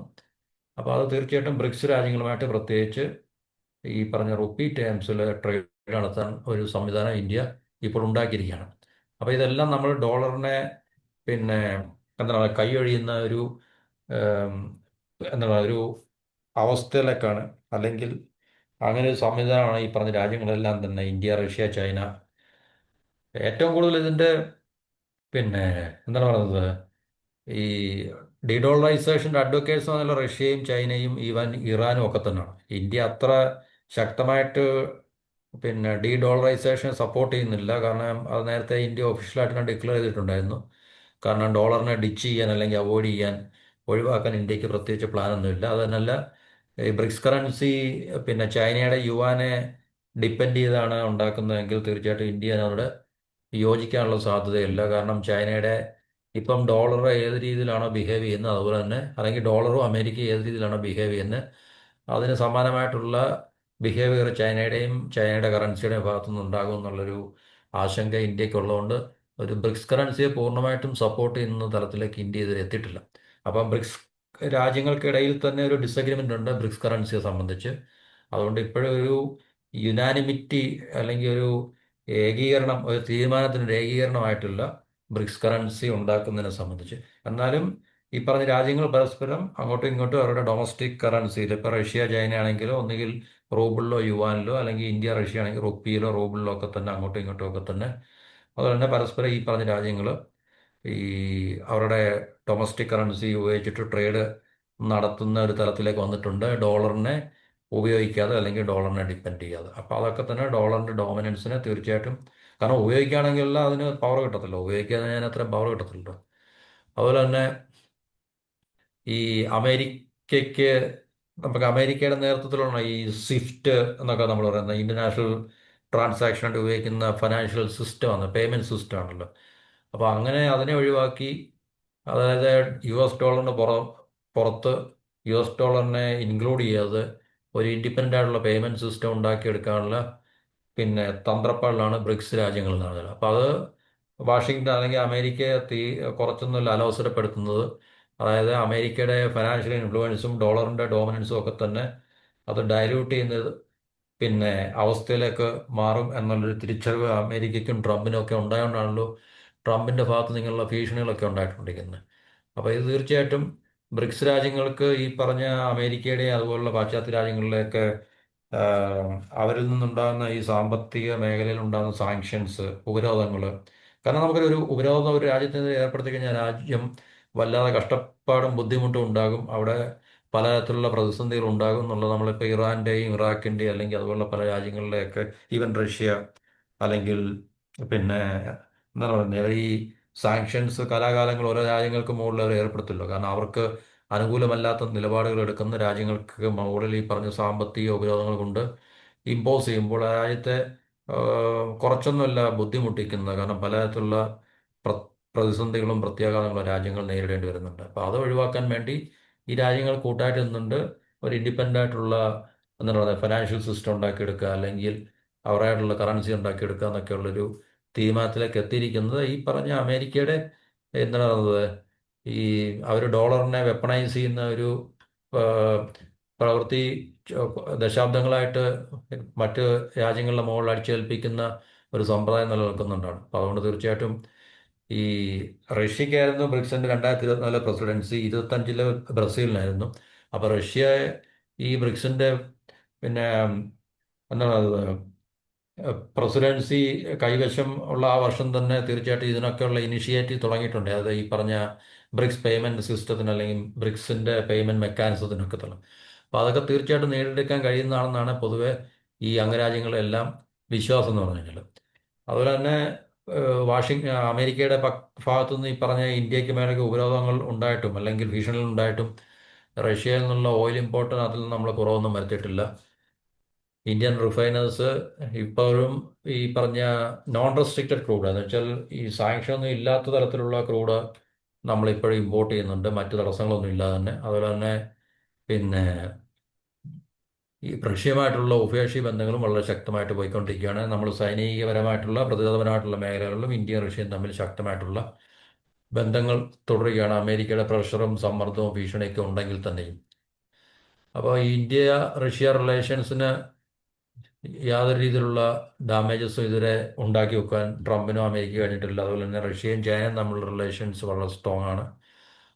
അപ്പോൾ അത് തീർച്ചയായിട്ടും ബ്രിക്സ് രാജ്യങ്ങളുമായിട്ട് പ്രത്യേകിച്ച് ഈ പറഞ്ഞ റുപ്പി ടേംസിൽ ട്രേഡ് നടത്താൻ ഒരു സംവിധാനം ഇന്ത്യ ഇപ്പോൾ ഉണ്ടാക്കിയിരിക്കുകയാണ്. അപ്പോൾ ഇതെല്ലാം നമ്മൾ ഡോളറിനെ പിന്നെ എന്താണ് കൈയൊഴിയുന്ന ഒരു ഏം, എന്താണ് ഒരു അവസ്ഥയിലേക്കാണ്, അല്ലെങ്കിൽ അങ്ങനെ ഒരു സംവിധാനമാണ് ഈ പറഞ്ഞ രാജ്യങ്ങളെല്ലാം തന്നെ, ഇന്ത്യ, റഷ്യ, ചൈന. ഏറ്റവും കൂടുതൽ ഇതിൻ്റെ പിന്നെ എന്താണ് പറയുന്നത്, ഈ ഡീഡോളറൈസേഷൻ്റെ അഡ്വക്കേറ്റ്സ് പറഞ്ഞാൽ റഷ്യയും ചൈനയും ഈവൻ ഇറാനും ഒക്കെ തന്നെയാണ്. ഇന്ത്യ അത്ര ശക്തമായിട്ട് പിന്നെ ഡീ ഡോളറൈസേഷൻ സപ്പോർട്ട് ചെയ്യുന്നില്ല. കാരണം അത് നേരത്തെ ഇന്ത്യ ഒഫീഷ്യലായിട്ട് തന്നെ ഡിക്ലെയർ ചെയ്തിട്ടുണ്ടായിരുന്നു. കാരണം ഡോളറിനെ ഡിച്ച് ചെയ്യാൻ അല്ലെങ്കിൽ അവോയ്ഡ് ചെയ്യാൻ, ഒഴിവാക്കാൻ ഇന്ത്യക്ക് പ്രത്യേകിച്ച് പ്ലാനൊന്നുമില്ല. അത് തന്നെയല്ല, ഈ ബ്രിക്സ് കറൻസി പിന്നെ ചൈനയുടെ യുവാനെ ഡിപ്പെൻഡ് ചെയ്താണ് ഉണ്ടാക്കുന്നതെങ്കിൽ തീർച്ചയായിട്ടും ഇന്ത്യ അതിനോട് യോജിക്കാനുള്ള സാധ്യതയില്ല. കാരണം ചൈനയുടെ ഇപ്പം ഡോളർ ഏത് രീതിയിലാണോ ബിഹേവ് ചെയ്യുന്നത് അതുപോലെ തന്നെ, അല്ലെങ്കിൽ ഡോളറും അമേരിക്ക ഏത് രീതിയിലാണോ ബിഹേവ് ചെയ്യുന്നത് അതിന് സമാനമായിട്ടുള്ള ബിഹേവിയർ ചൈനയുടെ കറൻസിയുടെയും ഭാഗത്തുനിന്ന് ഉണ്ടാകും എന്നുള്ളൊരു ആശങ്ക ഇന്ത്യക്കുള്ളതുകൊണ്ട് ഒരു ബ്രിക്സ് കറൻസിയെ പൂർണ്ണമായിട്ടും സപ്പോർട്ട് ചെയ്യുന്ന തലത്തിലേക്ക് ഇന്ത്യ ഇതുവരെ എത്തിയിട്ടില്ല. അപ്പം ബ്രിക്സ് രാജ്യങ്ങൾക്കിടയിൽ തന്നെ ഒരു ഡിസഗ്രിമെൻ്റ് ഉണ്ട് ബ്രിക്സ് കറൻസിയെ സംബന്ധിച്ച്. അതുകൊണ്ട് ഇപ്പോഴും ഒരു യുനാനിമിറ്റി അല്ലെങ്കിൽ ഒരു ഏകീകരണം, ഒരു തീരുമാനത്തിനൊരു ഏകീകരണമായിട്ടില്ല ബ്രിക്സ് കറൻസി ഉണ്ടാക്കുന്നതിനെ സംബന്ധിച്ച്. എന്നാലും ഈ പറഞ്ഞ രാജ്യങ്ങൾ പരസ്പരം അങ്ങോട്ടും ഇങ്ങോട്ടും അവരുടെ ഡൊമസ്റ്റിക് കറൻസിയിൽ, ഇപ്പോൾ റഷ്യ ചൈന ആണെങ്കിലോ ഒന്നുകിൽ റൂബിളിലോ യുവാനിലോ, അല്ലെങ്കിൽ ഇന്ത്യ റഷ്യ ആണെങ്കിൽ റുപ്പിയിലോ റൂബിളിലോ ഒക്കെ തന്നെ അങ്ങോട്ടും ഇങ്ങോട്ടും ഒക്കെ തന്നെ, അതുപോലെ തന്നെ പരസ്പരം ഈ പറഞ്ഞ രാജ്യങ്ങൾ ഈ അവരുടെ ഡൊമസ്റ്റിക് കറൻസി ഉപയോഗിച്ചിട്ട് ട്രേഡ് നടത്തുന്ന ഒരു തലത്തിലേക്ക് വന്നിട്ടുണ്ട്, ഡോളറിനെ ഉപയോഗിക്കാതെ അല്ലെങ്കിൽ ഡോളറിനെ ഡിപ്പെൻഡ് ചെയ്യാതെ. അപ്പോൾ അതൊക്കെ തന്നെ ഡോളറിൻ്റെ ഡോമിനൻസിനെ തീർച്ചയായിട്ടും, കാരണം ഉപയോഗിക്കുകയാണെങ്കിൽ അതിന് പവർ കിട്ടത്തില്ല, ഉപയോഗിക്കാതെ ഞാൻ അത്രയും പവർ കിട്ടത്തില്ല. അതുപോലെ തന്നെ ഈ അമേരിക്കയ്ക്ക്, നമുക്ക് അമേരിക്കയുടെ നേതൃത്വത്തിലുള്ള ഈ സ്വിഫ്റ്റ് എന്നൊക്കെ നമ്മൾ പറയുന്ന ഇന്റർനാഷണൽ ട്രാൻസാക്ഷൻ ആയിട്ട് ഉപയോഗിക്കുന്ന ഫിനാൻഷ്യൽ സിസ്റ്റമാണ്, പേയ്മെന്റ് സിസ്റ്റം ആണല്ലോ. അപ്പോൾ അങ്ങനെ അതിനെ ഒഴിവാക്കി, അതായത് യു എസ് ഡോളറിന് പുറത്ത് യു എസ് ഡോളറിനെ ഇൻക്ലൂഡ് ചെയ്യാതെ ഒരു ഇൻഡിപെൻഡൻ്റ് ആയിട്ടുള്ള പേയ്മെന്റ് സിസ്റ്റം ഉണ്ടാക്കിയെടുക്കാനുള്ള പിന്നെ തന്ത്രപ്പാടിലാണ് ബ്രിക്സ് രാജ്യങ്ങൾ നടന്നത്. അപ്പോൾ അത് വാഷിങ്ടൺ അല്ലെങ്കിൽ അമേരിക്കയെ കുറച്ചൊന്നുമല്ല അലോസരപ്പെടുത്തുന്നത്. അതായത് അമേരിക്കയുടെ ഫിനാൻഷ്യൽ ഇൻഫ്ലുവൻസും ഡോളറിൻ്റെ ഡോമിനൻസും ഒക്കെ തന്നെ അത് ഡയല്യൂട്ട് ചെയ്യുന്നത് പിന്നെ അവസ്ഥയിലേക്ക് മാറും എന്നുള്ളൊരു തിരിച്ചറിവ് അമേരിക്കയ്ക്കും ട്രംപിനും ഒക്കെ ഉണ്ടായതുകൊണ്ടാണല്ലോ ട്രംപിൻ്റെ ഭാഗത്ത് നിന്നുള്ള ഭീഷണികളൊക്കെ ഉണ്ടായിട്ടുണ്ടിരിക്കുന്നത്. അപ്പോൾ ഇത് തീർച്ചയായിട്ടും ബ്രിക്സ് രാജ്യങ്ങൾക്ക് ഈ പറഞ്ഞ അമേരിക്കയുടെയും അതുപോലുള്ള പാശ്ചാത്യ രാജ്യങ്ങളിലെയൊക്കെ ആഹ്, അവരിൽ നിന്നുണ്ടാകുന്ന ഈ സാമ്പത്തിക മേഖലയിൽ ഉണ്ടാകുന്ന സാങ്ഷൻസ്, ഉപരോധങ്ങൾ. കാരണം നമുക്കൊരു ഉപരോധം ഒരു രാജ്യത്തിന് ഏർപ്പെടുത്തി കഴിഞ്ഞാൽ രാജ്യം വല്ലാതെ കഷ്ടപ്പാടും ബുദ്ധിമുട്ടും ഉണ്ടാകും. അവിടെ പലതരത്തിലുള്ള പ്രതിസന്ധികൾ ഉണ്ടാകും എന്നുള്ളത് നമ്മളിപ്പോൾ ഇറാൻ്റെയും ഇറാഖിൻ്റെയും അല്ലെങ്കിൽ അതുപോലുള്ള പല രാജ്യങ്ങളിലെയൊക്കെ, ഈവൻ റഷ്യ, അല്ലെങ്കിൽ പിന്നെ എന്താണ് പറയുന്നത്, ഈ സാങ്ഷൻസ് കലാകാലങ്ങൾ ഓരോ രാജ്യങ്ങൾക്ക് മുകളിൽ അവർ ഏർപ്പെടുത്തില്ല. കാരണം അവർക്ക് അനുകൂലമല്ലാത്ത നിലപാടുകൾ എടുക്കുന്ന രാജ്യങ്ങൾക്ക് മുകളിൽ ഈ പറഞ്ഞ സാമ്പത്തിക ഉപരോധങ്ങൾ കൊണ്ട് ഇമ്പോസ് ചെയ്യുമ്പോൾ ആ രാജ്യത്തെ കുറച്ചൊന്നുമല്ല ബുദ്ധിമുട്ടിക്കുന്നത്. കാരണം പലതരത്തിലുള്ള പ്ര- പ്രതിസന്ധികളും പ്രത്യാഘാതങ്ങളും രാജ്യങ്ങൾ നേരിടേണ്ടി വരുന്നുണ്ട്. അപ്പോൾ അത് ഒഴിവാക്കാൻ വേണ്ടി ഈ രാജ്യങ്ങൾ കൂട്ടായിട്ട് നിന്നുണ്ട് ഒരു ഇൻഡിപെൻഡൻ്റ് ആയിട്ടുള്ള എന്താണ് പറയുക ഫിനാൻഷ്യൽ സിസ്റ്റം ഉണ്ടാക്കിയെടുക്കുക, അല്ലെങ്കിൽ അവരായിട്ടുള്ള കറൻസി ഉണ്ടാക്കിയെടുക്കുക എന്നൊക്കെയുള്ളൊരു തീരുമാനത്തിലേക്ക് എത്തിയിരിക്കുന്നത് ഈ പറഞ്ഞ അമേരിക്കയുടെ എന്താണ് പറയുന്നത്, ഈ അവർ ഡോളറിനെ വെപ്പണൈസ് ചെയ്യുന്ന ഒരു ആ, പ്രവൃത്തി ദശാബ്ദങ്ങളായിട്ട് മറ്റ് രാജ്യങ്ങളുടെ മുകളിൽ അടിച്ചേൽപ്പിക്കുന്ന ഒരു സമ്പ്രദായം നിലനിൽക്കുന്നുണ്ടാണ്. അപ്പോൾ അതുകൊണ്ട് തീർച്ചയായിട്ടും ഈ റഷ്യക്കായിരുന്നു ബ്രിക്സിന്റെ 2024 പ്രസിഡൻസി, 25 ബ്രസീലിനായിരുന്നു. അപ്പോൾ റഷ്യ ഈ ബ്രിക്സിന്റെ പിന്നെ എന്താണ് പ്രസിഡൻസി കൈവശം ഉള്ള ആ വർഷം തന്നെ തീർച്ചയായിട്ടും ഇതിനൊക്കെയുള്ള ഇനിഷ്യേറ്റീവ് തുടങ്ങിയിട്ടുണ്ട്. അത് ഈ പറഞ്ഞ ബ്രിക്സ് പേയ്മെന്റ് സിസ്റ്റത്തിന് അല്ലെങ്കിൽ ബ്രിക്സിന്റെ പേയ്മെന്റ് മെക്കാനിസത്തിനൊക്കെ തന്നെ. അപ്പോൾ അതൊക്കെ തീർച്ചയായിട്ടും നേടിയെടുക്കാൻ കഴിയുന്നതാണെന്നാണ് പൊതുവെ ഈ അംഗരാജ്യങ്ങളെല്ലാം വിശ്വാസം എന്ന് പറഞ്ഞു കഴിഞ്ഞാൽ. അതുപോലെ തന്നെ അമേരിക്കയുടെ ഭാഗത്തു നിന്ന് ഈ പറഞ്ഞ ഇന്ത്യക്ക് മേലൊക്കെ ഉപരോധങ്ങൾ ഉണ്ടായിട്ടും അല്ലെങ്കിൽ ഭീഷണികൾ ഉണ്ടായിട്ടും റഷ്യയിൽ നിന്നുള്ള ഓയിൽ ഇമ്പോർട്ടിന് അതിൽ നിന്ന് നമ്മൾ കുറവൊന്നും വരുത്തിയിട്ടില്ല. ഇന്ത്യൻ റിഫൈനേഴ്സ് ഇപ്പോഴും ഈ പറഞ്ഞ നോൺ റെസ്ട്രിക്റ്റഡ് ക്രൂഡ് എന്ന് വെച്ചാൽ ഈ സാങ്ഷൻ ഒന്നും ഇല്ലാത്ത തരത്തിലുള്ള ക്രൂഡ് നമ്മളിപ്പോഴും ഇമ്പോർട്ട് ചെയ്യുന്നുണ്ട്, മറ്റു തടസ്സങ്ങളൊന്നും ഇല്ലാതെ തന്നെ. അതുപോലെ തന്നെ പിന്നെ ഈ റഷ്യയുമായിട്ടുള്ള ഉഭയകക്ഷി ബന്ധങ്ങളും വളരെ ശക്തമായിട്ട് പോയിക്കൊണ്ടിരിക്കുകയാണ്. നമ്മൾ സൈനികപരമായിട്ടുള്ള പ്രതിരോധപരമായിട്ടുള്ള മേഖലകളിലും ഇന്ത്യയും റഷ്യയും തമ്മിൽ ശക്തമായിട്ടുള്ള ബന്ധങ്ങൾ തുടരുകയാണ്, അമേരിക്കയുടെ പ്രഷറും സമ്മർദ്ദവും ഭീഷണിയൊക്കെ ഉണ്ടെങ്കിൽ തന്നെയും. അപ്പോൾ ഈ ഇന്ത്യ റഷ്യ റിലേഷൻസിന് യാതൊരു രീതിയിലുള്ള ഡാമേജസും ഇതുവരെ ഉണ്ടാക്കി വെക്കാൻ ട്രംപിനും അമേരിക്ക കഴിഞ്ഞിട്ടില്ല. അതുപോലെ തന്നെ റഷ്യയും ചൈനയും തമ്മിലുള്ള റിലേഷൻസ് വളരെ സ്ട്രോങ് ആണ്.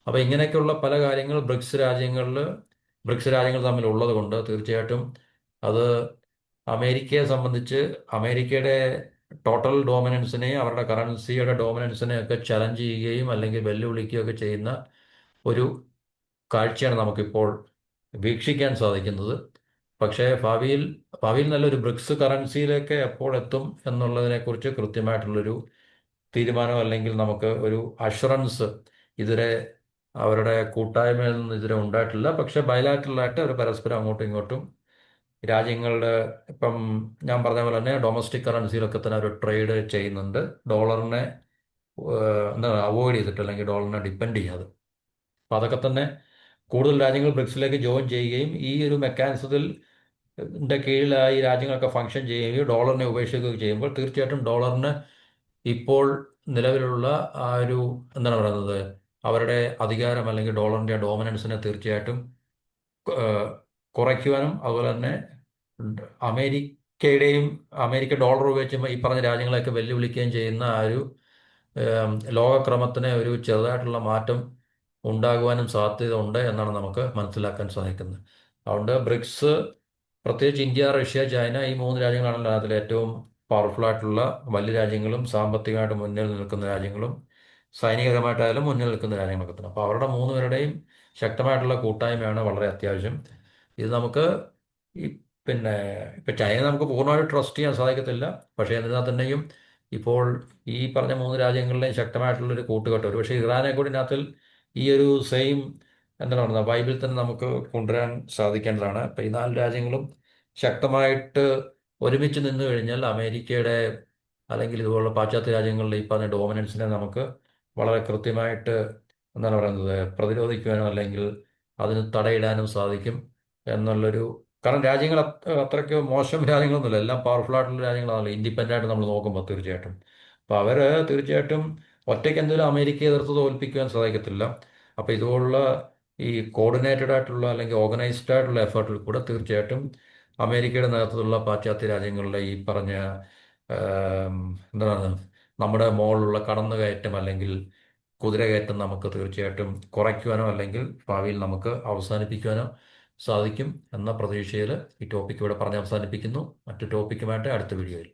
അപ്പോൾ ഇങ്ങനെയൊക്കെയുള്ള പല കാര്യങ്ങൾ ബ്രിക്സ് രാജ്യങ്ങൾ തമ്മിലുള്ളത് കൊണ്ട് തീർച്ചയായിട്ടും അത് അമേരിക്കയെ സംബന്ധിച്ച് അമേരിക്കയുടെ ടോട്ടൽ ഡോമിനൻസിനെയും അവരുടെ കറൻസിയുടെ ഡോമിനൻസിനെയും ഒക്കെ ചലഞ്ച് ചെയ്യുകയും അല്ലെങ്കിൽ വെല്ലുവിളിക്കുകയൊക്കെ ചെയ്യുന്ന ഒരു കാഴ്ചയാണ് നമുക്കിപ്പോൾ വീക്ഷിക്കാൻ സാധിക്കുന്നത്. പക്ഷേ ഭാവിയിൽ നല്ലൊരു ബ്രിക്സ് കറൻസിയിലേക്ക് എപ്പോൾ എത്തും എന്നുള്ളതിനെക്കുറിച്ച് കൃത്യമായിട്ടുള്ളൊരു തീരുമാനം അല്ലെങ്കിൽ നമുക്ക് ഒരു അഷുറൻസ് ഇതുവരെ അവരുടെ കൂട്ടായ്മയിൽ നിന്ന് ഇതുവരെ ഉണ്ടായിട്ടില്ല. പക്ഷെ ബയലാറ്ററലായിട്ട് അവർ പരസ്പരം അങ്ങോട്ടും ഇങ്ങോട്ടും രാജ്യങ്ങളുടെ ഇപ്പം ഞാൻ പറഞ്ഞ പോലെ തന്നെ ഡൊമസ്റ്റിക് കറൻസിയിലൊക്കെ തന്നെ അവർ ട്രേഡ് ചെയ്യുന്നുണ്ട്, ഡോളറിനെ എന്താ അവോയ്ഡ് ചെയ്തിട്ട് അല്ലെങ്കിൽ ഡോളറിനെ ഡിപ്പെൻഡ് ചെയ്യാതെ. അപ്പം അതൊക്കെ തന്നെ കൂടുതൽ രാജ്യങ്ങൾ ബ്രിക്സിലേക്ക് ജോയിൻ ചെയ്യുകയും ഈ ഒരു മെക്കാനിസത്തിൽ കീഴിലായി രാജ്യങ്ങളൊക്കെ ഫങ്ഷൻ ചെയ്യുകയും ഡോളറിനെ ഉപേക്ഷിക്കുകയും ചെയ്യുമ്പോൾ തീർച്ചയായിട്ടും ഡോളറിന് ഇപ്പോൾ നിലവിലുള്ള ആ ഒരു എന്താണ് പറയുന്നത് അവരുടെ അധികാരം അല്ലെങ്കിൽ ഡോളറിന്റെ ഡോമിനൻസിനെ തീർച്ചയായിട്ടും ഏഹ്, കുറയ്ക്കുവാനും അതുപോലെ തന്നെ അമേരിക്കയുടെയും അമേരിക്ക ഡോളർ ഉപയോഗിച്ച് ഈ പറഞ്ഞ രാജ്യങ്ങളെയൊക്കെ വെല്ലുവിളിക്കുകയും ചെയ്യുന്ന ആ ഒരു ലോകക്രമത്തിന് ഒരു ചെറുതായിട്ടുള്ള മാറ്റം ഉണ്ടാകുവാനും സാധ്യത ഉണ്ട് എന്നാണ് നമുക്ക് മനസ്സിലാക്കാൻ സാധിക്കുന്നത്. അതുകൊണ്ട് ബ്രിക്സ് പ്രത്യേകിച്ച് ഇന്ത്യ, റഷ്യ, ചൈന ഈ മൂന്ന് രാജ്യങ്ങളാണല്ലോ അതിൽ ഏറ്റവും പവർഫുൾ ആയിട്ടുള്ള വലിയ രാജ്യങ്ങളും സാമ്പത്തികമായിട്ട് മുന്നിൽ നിൽക്കുന്ന രാജ്യങ്ങളും സൈനികപരമായിട്ടായാലും മുന്നിൽ നിൽക്കുന്ന രാജ്യങ്ങളൊക്കെ തന്നെ. അപ്പോൾ അവരുടെ മൂന്ന് പേരുടെയും ശക്തമായിട്ടുള്ള കൂട്ടായ്മയാണ് വളരെ അത്യാവശ്യം. ഇത് നമുക്ക് ഈ പിന്നെ ഇപ്പം ചൈന നമുക്ക് പൂർണ്ണമായിട്ട് ട്രസ്റ്റ് ചെയ്യാൻ സാധിക്കത്തില്ല. പക്ഷേ എന്നിരുന്നാൽ തന്നെയും ഇപ്പോൾ ഈ പറഞ്ഞ മൂന്ന് രാജ്യങ്ങളിലെയും ശക്തമായിട്ടുള്ളൊരു കൂട്ടുകെട്ട് ഒരുപക്ഷെ ഇറാനെ കൂടി ഇതിനകത്തിൽ ഈ ഒരു സെയിം എന്താണ് പറയുന്നത് ബൈബിൾ തന്നെ നമുക്ക് കൊണ്ടുവരാൻ സാധിക്കേണ്ടതാണ്. അപ്പം ഈ നാല് രാജ്യങ്ങളും ശക്തമായിട്ട് ഒരുമിച്ച് നിന്നു കഴിഞ്ഞാൽ അമേരിക്കയുടെ അല്ലെങ്കിൽ ഇതുപോലുള്ള പാശ്ചാത്യ രാജ്യങ്ങളുടെ ഈ പറഞ്ഞ ഡോമിനൻസിനെ നമുക്ക് വളരെ കൃത്യമായിട്ട് എന്താണ് പറയുന്നത് പ്രതിരോധിക്കുവാനോ അല്ലെങ്കിൽ അതിന് തടയിടാനും സാധിക്കും എന്നുള്ളൊരു. കാരണം രാജ്യങ്ങൾ അത്രയ്ക്ക് മോശം രാജ്യങ്ങളൊന്നുമില്ല, എല്ലാം പവർഫുൾ ആയിട്ടുള്ള രാജ്യങ്ങളാണല്ലോ ഇൻഡിപെൻഡൻ്റ് ആയിട്ട് നമ്മൾ നോക്കുമ്പോൾ തീർച്ചയായിട്ടും. അപ്പോൾ അവർ തീർച്ചയായിട്ടും ഒറ്റയ്ക്ക് എന്തെങ്കിലും അമേരിക്കയെ എതിർത്ത് തോൽപ്പിക്കുവാൻ സാധിക്കത്തില്ല. അപ്പോൾ ഇതുപോലുള്ള ഈ കോർഡിനേറ്റഡ് ആയിട്ടുള്ള അല്ലെങ്കിൽ ഓർഗനൈസ്ഡ് ആയിട്ടുള്ള എഫേർട്ടിൽ കൂടെ തീർച്ചയായിട്ടും അമേരിക്കയുടെ നേതൃത്വത്തിലുള്ള പാശ്ചാത്യ രാജ്യങ്ങളുടെ ഈ പറഞ്ഞ ആം, എന്താണ് നമ്മുടെ മുകളിലുള്ള കടന്നുകയറ്റം അല്ലെങ്കിൽ കുതിരകയറ്റം നമുക്ക് തീർച്ചയായിട്ടും കുറയ്ക്കുവാനോ അല്ലെങ്കിൽ ഭാവിയിൽ നമുക്ക് അവസാനിപ്പിക്കുവാനോ സാധിക്കും എന്ന പ്രതീക്ഷയിൽ ഈ ടോപ്പിക്ക് ഇവിടെ പറഞ്ഞ് അവസാനിപ്പിക്കുന്നു. മറ്റു ടോപ്പിക്കുമായിട്ട് അടുത്ത വീഡിയോയിൽ